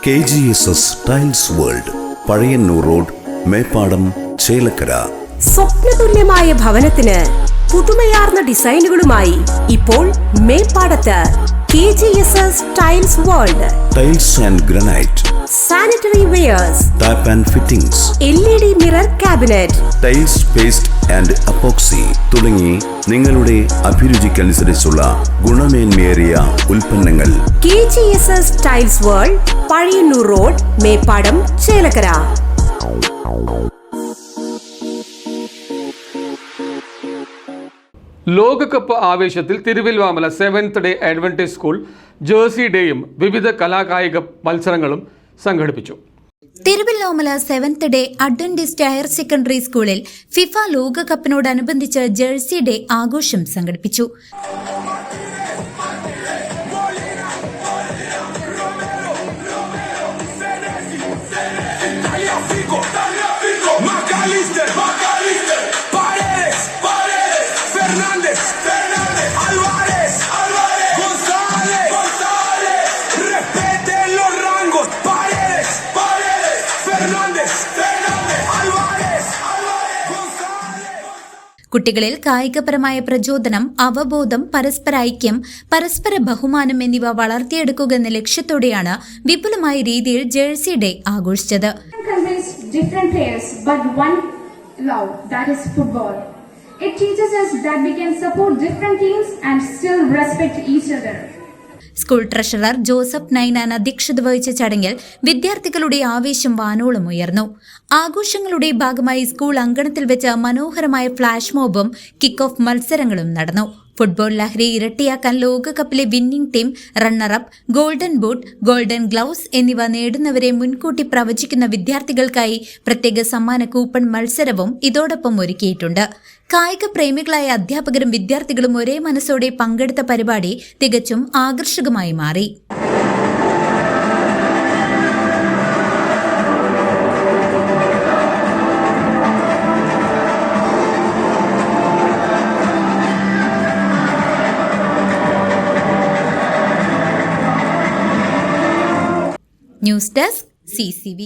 KGSS Tiles World, Pazhayannur road, Meppadam, Chelakkara. സ്വപ്നതുല്യമായ ഭവനത്തിന് പുതുമയാർന്ന ഡിസൈനുകളുമായി ഇപ്പോൾ മേപ്പാടത്ത് KGSS Tiles World. Tiles and granite, sanitary wares, tap and fittings, LED mirror cabinet, tiles paste and epoxy തുടങ്ങി നിങ്ങളുടെ അഭിരുചിക്കനുസരിച്ചുള്ള ഗുണമേന്മയേറിയ ഉൽപ്പന്നങ്ങൾ. KGSS Tiles World, Pazhayannur road, Meppadam, Chelakkara. ലോകകപ്പ് ആവേശത്തിൽ Thiruvilwamala 7th day Adventist school jersey ഡേയും വിവിധ കലാകായിക മത്സരങ്ങളും സംഘടിപ്പിച്ചു. Thiruvilwamala 7th day Adventist higher secondary സ്കൂളിൽ ഫിഫ ലോകകപ്പിനോടനുബന്ധിച്ച് ജേഴ്സി ഡേ ആഘോഷം സംഘടിപ്പിച്ചു. കുട്ടികളിൽ കായികപരമായ പ്രചോദനം, അവബോധം, പരസ്പര ഐക്യം, പരസ്പര ബഹുമാനം എന്നിവ വളർത്തിയെടുക്കുക എന്ന ലക്ഷ്യത്തോടെയാണ് വിപുലമായ രീതിയിൽ ജേഴ്സി ഡേ ആഘോഷിച്ചത്. It teaches us that we can support different teams and still respect each other. School treasurer Joseph Ninan അധ്യക്ഷത വഹിച്ച ചടങ്ങിൽ വിദ്യാർത്ഥികളുടെ ആവേശം വാനോളം ഉയർന്നു. ആഘോഷങ്ങളുടെ ഭാഗമായി സ്കൂൾ അങ്കണത്തിൽ വെച്ച മനോഹരമായ ഫ്ലാഷ് മോബും കിക്ക് ഓഫ് മത്സരങ്ങളും നടന്നു. ഫുട്ബോൾ ലഹരി ഇരട്ടിയാക്കാൻ ലോകകപ്പിലെ winning team, runner-up, golden boot, golden gloves എന്നിവ നേടുന്നവരെ മുൻകൂട്ടി പ്രവചിക്കുന്ന വിദ്യാർത്ഥികൾക്കായി പ്രത്യേക സമ്മാന കൂപ്പൺ മത്സരവും ഇതോടൊപ്പം ഒരുക്കിയിട്ടുണ്ട്. കായിക പ്രേമികളായ അധ്യാപകരും വിദ്യാർത്ഥികളും ഒരേ മനസ്സോടെ പങ്കെടുത്ത പരിപാടി തികച്ചും ആകർഷകമായി മാറി. News desk CCV.